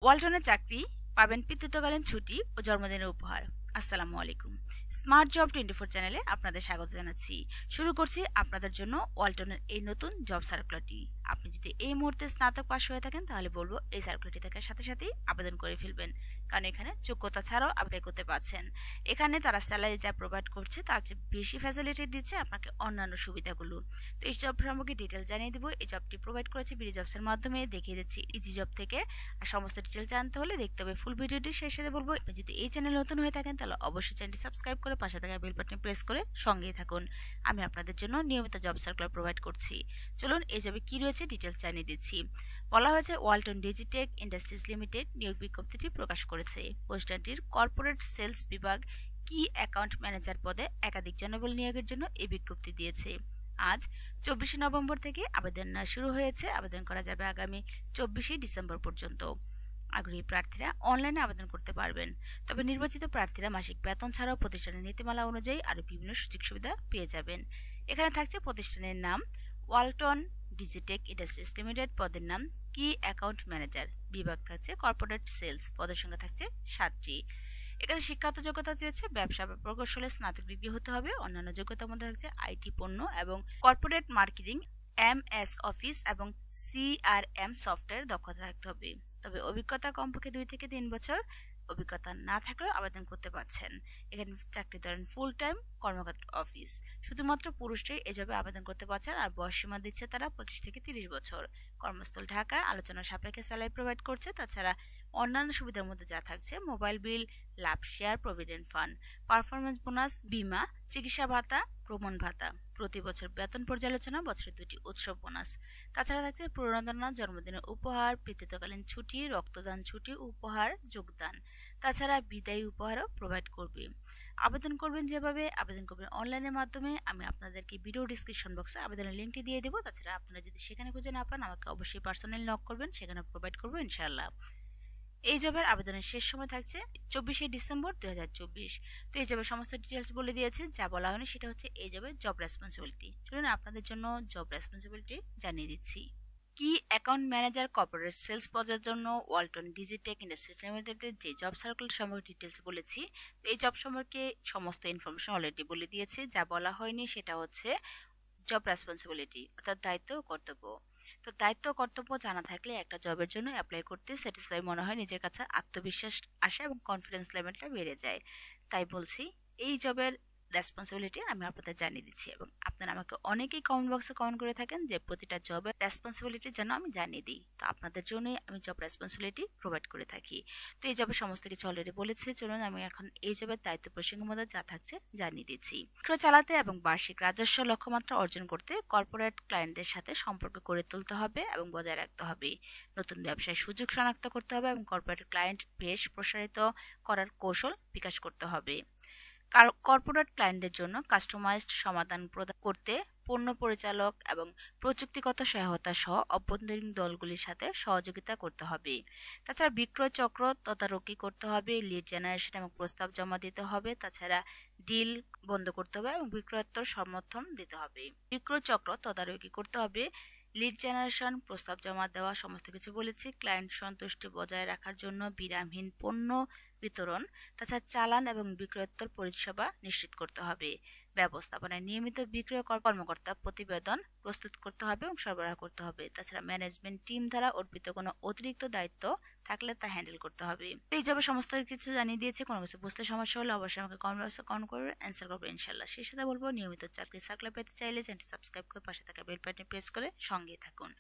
ওয়ালটনের চাকরি পাবেন পিতৃত্বকালীন ছুটি ও জন্মদিনের উপহার। আসসালামু আলাইকুম। স্মার্ট জব 24 চ্যানেলে আপনাদের স্বাগত জানাচ্ছি। শুরু করছি আপনাদের জন্য ওয়ালটনের এই নতুন জব সার্কুলারটি। আপনি যদি এই মুহূর্তে স্নাতক পাশ হয়ে থাকেন তাহলে বলবো এই সার্কুলারটি দেখার সাথে সাথেই আবেদন করে ফেলবেন, কারণ এখানে যোগ্যতা ছাড়াও অ্যাপ্লাই করতে পারছেন। এখানে তারা স্যালারি যা প্রোভাইড করছে তার চেয়ে বেশি ফ্যাসিলিটি দিচ্ছে আপনাকে অন্যান্য সুবিধাগুলো। তো এই জব সম্পর্কে ডিটেল জানিয়ে দেবো। এই জবটি প্রোভাইড করেছে বিডি জবসের মাধ্যমে, দেখিয়ে দিচ্ছি ইজি জব থেকে। আর সমস্ত ডিটেল জানতে হলে দেখতে হবে ফুল ভিডিওটি। সেই সাথে বলবো, আপনি যদি এই চ্যানেল নতুন হয়ে থাকেন তাহলে অবশ্যই চ্যানেলটি সাবস্ক্রাইব করে পাশে থাকা বেল বাটনে প্রেস করে সঙ্গেই থাকুন। আমি আপনাদের জন্য নিয়মিত জব সার্কুলার প্রোভাইড করছি। চলুন এই জবে কি রয়েছে ডিটেল জানিয়ে দিচ্ছি। বলা হয়েছে ওয়ালটন ডিজিটেক ইন্ডাস্ট্রিজ লিমিটেড নিয়োগ বিজ্ঞপ্তিটি প্রকাশ করেছে। প্রতিষ্ঠানটির কর্পোরেট সেলস বিভাগ কি অ্যাকাউন্ট ম্যানেজার পদে একাধিক জনবল নিয়োগের জন্য এই বিজ্ঞপ্তি দিয়েছে। আজ 24 নভেম্বর থেকে আবেদন শুরু হয়েছে। আবেদন করা যাবে আগামী 24 ডিসেম্বর পর্যন্ত। আগ্রহী প্রার্থীরা অনলাইনে আবেদন করতে পারবেন। তবে নির্বাচিত প্রার্থীরা মাসিক বেতন ছাড়াও প্রতিষ্ঠানের নীতিমালা অনুযায়ী আরও বিভিন্ন সুযোগ সুবিধা পেয়ে যাবেন। এখানে থাকছে প্রতিষ্ঠানের নাম ওয়ালটন ডিজিটেক ইন্ডাস্ট্রিজ লিমিটেড, পদের নাম কি অ্যাকাউন্ট ম্যানেজার, বিভাগ থাকছে কর্পোরেট সেলস, পদের সংখ্যা থাকছে 7টি। এখানে শিক্ষাগত যোগ্যতা হচ্ছে ব্যবসা বা প্রকৌশলে স্নাতক ডিগ্রি হতে হবে। অন্যান্য যোগ্যতার মধ্যে থাকছে আইটি পণ্য এবং কর্পোরেট মার্কেটিং, এমএস অফিস এবং সিআরএম সফটওয়্যার দক্ষতা থাকতে হবে। তবে অভিজ্ঞতা কমপক্ষে 2 থেকে 3 বছর অভিজ্ঞতা না থাকলেও আবেদন করতে পারছেন। এখানে চাকরি ধরেন ফুল টাইম কর্মক্ষেত্র অফিস। শুধুমাত্র পুরুষরাই এই জবে আবেদন করতে পারছেন। আর বয়স সীমা দিচ্ছে তারা 25 থেকে 30 বছর। কর্মস্থল ঢাকা। আলোচনা সাপেক্ষে স্যালারি প্রোভাইড করছে। তাছাড়া অন্যান্য সুবিধার মধ্যে যা থাকছে মোবাইল বিল, লাভ share, provident fund, performance bonus, বীমা, চিকিৎসা ভাতা, ভ্রমণ ভাতা, প্রতি বছর বেতন পর্যালোচনা, বছরে 2টি উৎসব বোনাস। তাছাড়া থাকছে প্রণোদনা, জন্মদিনের উপহার, পিতৃত্বকালীন ছুটি, রক্তদান ছুটি, উপহার, যোগদান। তাছাড়া বিদায়ী উপহারও প্রোভাইড করবে। আবেদন করবেন যেভাবে আবেদন করবেন অনলাইনের মাধ্যমে। আমি আপনাদেরকে ভিডিও ডিসক্রিপশন বক্সে আবেদনের লিঙ্কটি দিয়ে দেবো। তাছাড়া আপনারা যদি সেখানে খুঁজে না পান আমাকে অবশ্যই পার্সোনালি নক করবেন, সেখানে প্রোভাইড করবো ইনশাআল্লাহ। এই জবের আবেদনের শেষ সময় থাকছে 24 ডিসেম্বর 2024। তো এই জবের সমস্ত ডিটেলস বলে দিয়েছে। যা বলা হয়নি সেটা হচ্ছে এই জবের জব রেসপন্সিবিলিটি। চলুন আপনাদের জন্য জব রেসপন্সিবিলিটি জানিয়ে দিচ্ছি। কি অ্যাকাউন্ট ম্যানেজার কর্পোরেট সেলস পদের জন্য ওয়ালটন ডিজিটেক ইন্ডাস্ট্রিজ লিমিটেডের যে জব সার্কুলার সম্পর্কে ডিটেলস বলেছি, এই জব সম্পর্কে সমস্ত ইনফরমেশন অলরেডি বলে দিয়েছে। যা বলা হয়নি সেটা হচ্ছে জব রেসপন্সিবিলিটি, অর্থাৎ দায়িত্ব ও কর্তব্য। তো দায়িত্ব ও কর্তব্য জানা থাকলে একটা জবের জন্য অ্যাপ্লাই করতে স্যাটিসফাই মনে হয়, নিজের কাছে আত্মবিশ্বাস আসে এবং কনফিডেন্স লেভেলটা বেড়ে যায়। তাই বলছি এই জবের রেসপন্সিবিলিটি আমি আপনাদের জানিয়ে দিচ্ছি। এবং আপনারা আমাকে অনেকেই কমেন্ট বক্সে কমেন্ট করে থাকেন যে প্রতিটা জবের রেসপন্সিবিলিটি যেন আমি জানিয়ে দিই। তো আপনাদের জন্যই আমি জব রেসপন্সিবিলিটি প্রোভাইড করে থাকি। তো এই জবের সমস্ত কিছু অলরেডি বলেছে। চলুন আমি এখন এই জবের দায়িত্ব প্রসঙ্গের মধ্যে যা থাকছে জানিয়ে দিচ্ছি। ব্যবসা চালাতে এবং বার্ষিক রাজস্ব লক্ষ্যমাত্রা অর্জন করতে কর্পোরেট ক্লায়েন্টদের সাথে সম্পর্ক গড়ে তুলতে হবে এবং বজায় রাখতে হবে। নতুন ব্যবসায় সুযোগ শনাক্ত করতে হবে এবং কর্পোরেট ক্লায়েন্ট বেশ প্রসারিত করার কৌশল বিকাশ করতে হবে। কর্পোরেট ক্লায়েন্টদের জন্য কাস্টমাইজড সমাধান প্রদান করতে পণ্য পরিচালক এবং প্রযুক্তিগত সহায়তা সহ অভ্যন্তরীণ দলগুলির সাথে সহযোগিতা করতে হবে। তাছাড়া বিক্রয় চক্র তদারকি করতে হবে, লিড জেনারেশন এবং প্রস্তাব জমা দিতে হবে। তাছাড়া ডিল বন্ধ করতে হবে এবং বিক্রয়োত্তর সমর্থন দিতে হবে। বিক্রয় চক্র তদারকি করতে হবে, লিড জেনারেশন, প্রস্তাব জমা দেওয়া, সমস্ত কিছু বলেছি। ক্লায়েন্ট সন্তুষ্টি বজায় রাখার জন্য বিরামহীন পণ্য বিতরণ, তাছাড়া চালান এবং বিক্রয়োত্তর পরিষেবা নিশ্চিত করতে হবে। ব্যবস্থাপনায় নিয়মিত বিক্রয় কর্মকর্তা প্রতিবেদন প্রস্তুত করতে হবে এবং সরবরাহ করতে হবে। তাছাড়া ম্যানেজমেন্ট টিম দ্বারা অর্পিত কোনো অতিরিক্ত দায়িত্ব থাকলে তা হ্যান্ডেল করতে হবে। এই জবে সমস্ত কিছু জানিয়ে দিয়েছি। কোনো কিছু বুঝতে সমস্যা হলে অবশ্যই আমাকে কমেন্ট বক্সে কমেন্ট করে অ্যান্সার করবো ইনশাল্লাহ। সেই সাথে বলবো নিয়মিত চাকরি সার্কুলার পেতে চাইলে চ্যানেলটি সাবস্ক্রাইব করে পাশে থাকা বেল বাটনে প্রেস করে সঙ্গেই থাকুন।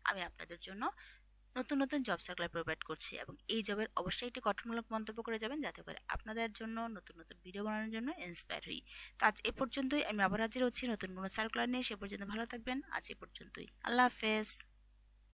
আমি আপনাদের জন্য নতুন নতুন জব সার্কুলার প্রোভাইড করছি এবং এই জবের অবশ্যই একটি গঠনমূলক মন্তব্য করে যাবেন, যাতে করে আপনাদের জন্য নতুন নতুন ভিডিও বানানোর জন্য ইন্সপায়ার হই। তো আজ এ পর্যন্তই। আমি আবার হাজির হচ্ছি নতুন কোনো সার্কুলার নিয়ে। সে পর্যন্ত ভালো থাকবেন। আজ এ পর্যন্তই। আল্লাহ হাফেজ।